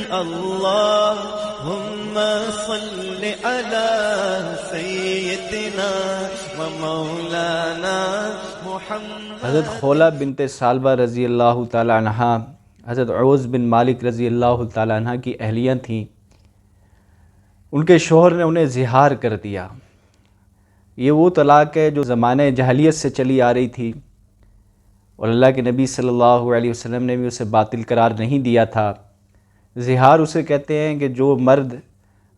اللهم صل على سيدنا ومولانا محمد۔ حضرت خولہ بنت ثعلبہ رضی اللہ تعالی عنہا حضرت عوض بن مالک رضی اللہ تعالی عنہ کی اہلیہ تھیں۔ ان کے شوہر نے انہیں زہار کر دیا۔ یہ وہ طلاق ہے جو زمانہ جاہلیت سے چلی آ رہی تھی، اور اللہ کے نبی صلی اللہ علیہ وسلم نے بھی اسے باطل قرار نہیں دیا تھا۔ زہار اسے کہتے ہیں کہ جو مرد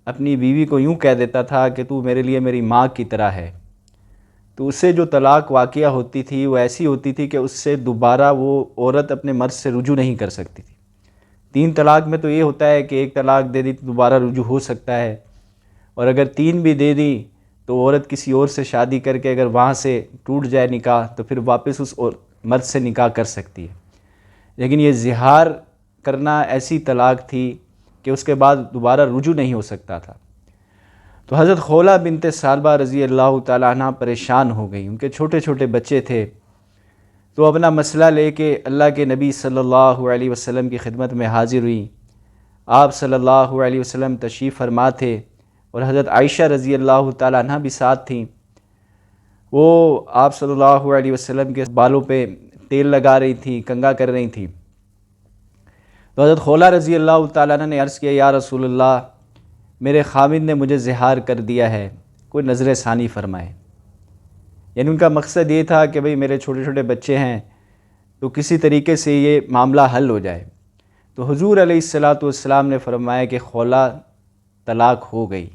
اپنی بیوی کو یوں کہہ دیتا تھا کہ تو میرے لیے میری ماں کی طرح ہے، تو اس سے جو طلاق واقعہ ہوتی تھی وہ ایسی ہوتی تھی کہ اس سے دوبارہ وہ عورت اپنے مرد سے رجوع نہیں کر سکتی تھی۔ 3 طلاق میں تو یہ ہوتا ہے کہ 1 طلاق دے دی تو دوبارہ رجوع ہو سکتا ہے، اور اگر 3 بھی دے دی تو عورت کسی اور سے شادی کر کے اگر وہاں سے ٹوٹ جائے نکاح تو پھر واپس اس مرد سے نکاح کر سکتی ہے۔ لیکن یہ زہار کرنا ایسی طلاق تھی کہ اس کے بعد دوبارہ رجوع نہیں ہو سکتا تھا۔ تو حضرت خولہ بنت ثعلبہ رضی اللہ تعالیٰ عنہ پریشان ہو گئی، ان کے چھوٹے چھوٹے بچے تھے، تو اپنا مسئلہ لے کے اللہ کے نبی صلی اللہ علیہ وسلم کی خدمت میں حاضر ہوئی۔ آپ صلی اللہ علیہ وسلم تشریف فرما تھے، اور حضرت عائشہ رضی اللہ تعالیٰ عنہ بھی ساتھ تھیں۔ وہ آپ صلی اللہ علیہ وسلم کے بالوں پہ تیل لگا رہی تھیں، کنگھا کر رہی تھیں۔ تو حضرت خولہ رضی اللہ تعالیٰ عنہ نے عرض کیا، یا رسول اللہ، میرے خاوند نے مجھے زہار کر دیا ہے، کوئی نظر ثانی فرمائے۔ یعنی ان کا مقصد یہ تھا کہ بھئی میرے چھوٹے چھوٹے بچے ہیں تو کسی طریقے سے یہ معاملہ حل ہو جائے۔ تو حضور علیہ السلام نے فرمایا کہ خولہ طلاق ہو گئی،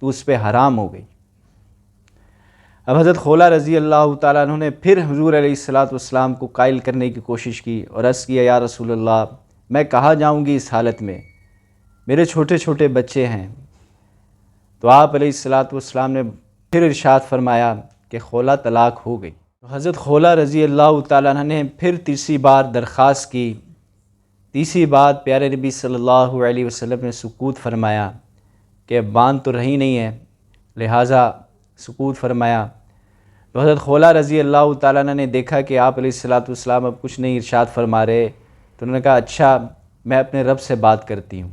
تو اس پہ حرام ہو گئی۔ اب حضرت خولہ رضی اللہ تعالیٰ عنہ نے پھر حضور علیہ السلام کو قائل کرنے کی کوشش کی اور عرض کیا، یا رسول اللہ، میں کہاں جاؤں گی اس حالت میں، میرے چھوٹے چھوٹے بچے ہیں۔ تو آپ علیہ السلام نے پھر ارشاد فرمایا کہ خولہ طلاق ہو گئی۔ تو حضرت خولہ رضی اللہ تعالیٰ عنہ نے پھر تیسری بار درخواست کی۔ تیسری بار پیارے نبی صلی اللہ علیہ وسلم نے سکوت فرمایا کہ اب باندھ تو رہی نہیں ہے، لہٰذا سکوت فرمایا۔ تو حضرت خولہ رضی اللہ تعالیٰ عنہ نے دیکھا کہ آپ علیہ السلام اب کچھ نہیں ارشاد فرما رہے، تو انہوں نے کہا، اچھا میں اپنے رب سے بات کرتی ہوں۔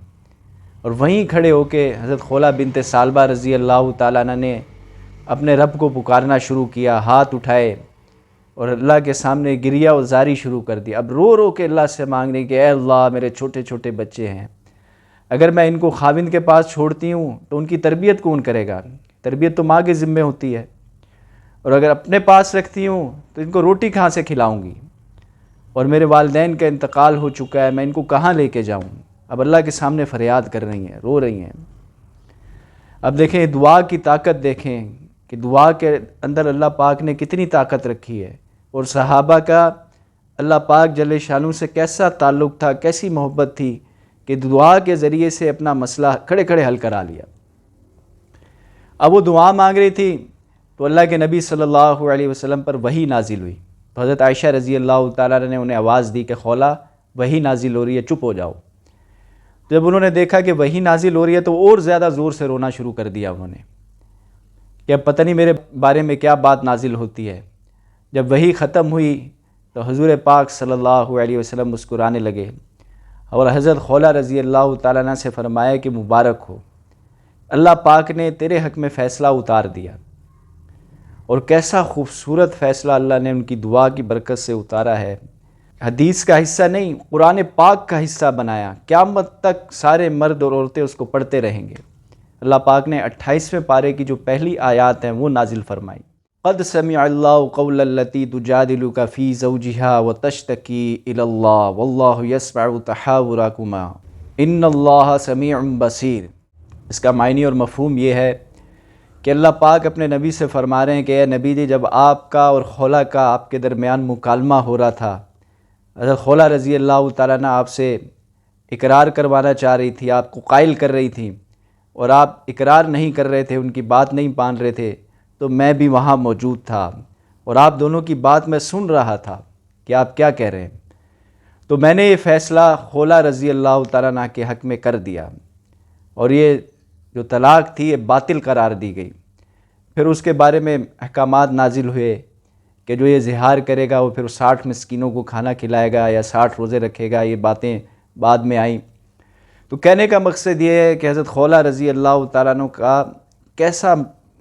اور وہیں کھڑے ہو کے حضرت خولہ بنت ثعلبہ رضی اللہ تعالیٰ عنہ نے اپنے رب کو پکارنا شروع کیا، ہاتھ اٹھائے اور اللہ کے سامنے گریہ و زاری شروع کر دی۔ اب رو رو کے اللہ سے مانگنے کہ اے اللہ، میرے چھوٹے چھوٹے بچے ہیں، اگر میں ان کو خاوند کے پاس چھوڑتی ہوں تو ان کی تربیت کون کرے گا؟ تربیت تو ماں کے ذمے ہوتی ہے، اور اگر اپنے پاس رکھتی ہوں تو ان کو روٹی کہاں سے کھلاؤں گی؟ اور میرے والدین کا انتقال ہو چکا ہے، میں ان کو کہاں لے کے جاؤں؟ اب اللہ کے سامنے فریاد کر رہی ہیں، رو رہی ہیں۔ اب دیکھیں دعا کی طاقت، دیکھیں کہ دعا کے اندر اللہ پاک نے کتنی طاقت رکھی ہے، اور صحابہ کا اللہ پاک جل شانہ سے کیسا تعلق تھا، کیسی محبت تھی کہ دعا کے ذریعے سے اپنا مسئلہ کھڑے کھڑے حل کرا لیا۔ اب وہ دعا مانگ رہی تھی تو اللہ کے نبی صلی اللہ علیہ وسلم پر وحی نازل ہوئی۔ تو حضرت عائشہ رضی اللہ تعالیٰ عنہ نے انہیں آواز دی کہ خولہ وحی نازل ہو رہی ہے، چپ ہو جاؤ۔ جب انہوں نے دیکھا کہ وحی نازل ہو رہی ہے تو اور زیادہ زور سے رونا شروع کر دیا انہوں نے کہ اب پتہ نہیں میرے بارے میں کیا بات نازل ہوتی ہے۔ جب وحی ختم ہوئی تو حضور پاک صلی اللہ علیہ وسلم مسکرانے لگے، اور حضرت خولہ رضی اللہ تعالیٰ عنہ سے فرمایا کہ مبارک ہو، اللہ پاک نے تیرے حق میں فیصلہ اتار دیا۔ اور کیسا خوبصورت فیصلہ اللہ نے ان کی دعا کی برکت سے اتارا ہے۔ حدیث کا حصہ نہیں، قرآن پاک کا حصہ بنایا، قیامت تک سارے مرد اور عورتیں اس کو پڑھتے رہیں گے۔ اللہ پاک نے 28ویں پارے کی جو پہلی آیات ہیں وہ نازل فرمائی، قد سمع اللہ قول التی تجادلک فی زوجہا وتشتکی الی اللہ واللہ یسمع تحاورکما ان اللہ سمیع بصیر۔ اس کا معنی اور مفہوم یہ ہے کہ اللہ پاک اپنے نبی سے فرما رہے ہیں کہ اے نبی جی، جب آپ کا اور خولہ کا آپ کے درمیان مکالمہ ہو رہا تھا، حضرت خولہ رضی اللہ تعالیٰ عنہ آپ سے اقرار کروانا چاہ رہی تھی، آپ کو قائل کر رہی تھی، اور آپ اقرار نہیں کر رہے تھے، ان کی بات نہیں مان رہے تھے، تو میں بھی وہاں موجود تھا اور آپ دونوں کی بات میں سن رہا تھا کہ آپ کیا کہہ رہے ہیں۔ تو میں نے یہ فیصلہ خولہ رضی اللہ تعالیٰ عنہ کے حق میں کر دیا، اور یہ جو طلاق تھی یہ باطل قرار دی گئی۔ پھر اس کے بارے میں احکامات نازل ہوئے کہ جو یہ زہار کرے گا وہ پھر 60 مسکینوں کو کھانا کھلائے گا یا 60 روزے رکھے گا، یہ باتیں بعد میں آئیں۔ تو کہنے کا مقصد یہ ہے کہ حضرت خولہ رضی اللہ تعالیٰ عنہ کا کیسا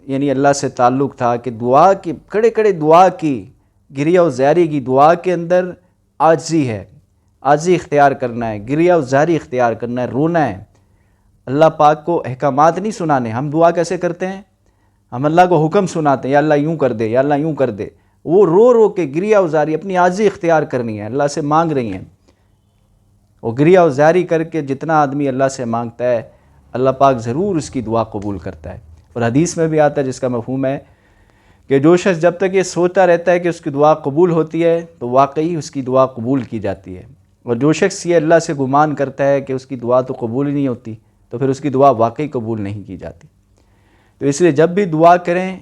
یعنی اللہ سے تعلق تھا کہ دعا کی کڑے کڑے دعا کی گریہ و زاری کی دعا کے اندر عاجزی ہے، عاجزی اختیار کرنا ہے، گریہ و زاری اختیار کرنا ہے، رونا ہے، اللہ پاک کو احکامات نہیں سنانے۔ ہم دعا کیسے کرتے ہیں؟ ہم اللہ کو حکم سناتے ہیں، یا اللہ یوں کر دے، یا اللہ یوں کر دے۔ وہ رو رو کے گریہ و زاری اپنی عاجزی اختیار کرنی ہے، اللہ سے مانگ رہی ہیں۔ وہ گریہ و زاری کر کے جتنا آدمی اللہ سے مانگتا ہے اللہ پاک ضرور اس کی دعا قبول کرتا ہے۔ اور حدیث میں بھی آتا ہے جس کا مفہوم ہے کہ جو شخص جب تک یہ سوچتا رہتا ہے کہ اس کی دعا قبول ہوتی ہے تو واقعی اس کی دعا قبول کی جاتی ہے، اور جو شخص یہ اللہ سے گمان کرتا ہے کہ اس کی دعا تو قبول ہی نہیں ہوتی تو پھر اس کی دعا واقعی قبول نہیں کی جاتی۔ تو اس لیے جب بھی دعا کریں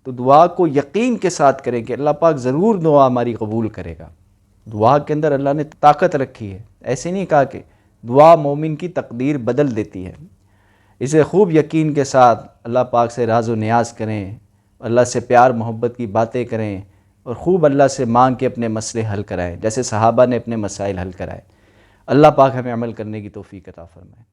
تو دعا کو یقین کے ساتھ کریں کہ اللہ پاک ضرور دعا ہماری قبول کرے گا۔ دعا کے اندر اللہ نے طاقت رکھی ہے، ایسے نہیں کہا کہ دعا مومن کی تقدیر بدل دیتی ہے۔ اسے خوب یقین کے ساتھ اللہ پاک سے راز و نیاز کریں، اللہ سے پیار محبت کی باتیں کریں، اور خوب اللہ سے مانگ کے اپنے مسئلے حل کرائیں جیسے صحابہ نے اپنے مسائل حل کرائے۔ اللہ پاک ہمیں عمل کرنے کی توفیق عطا فرمائے۔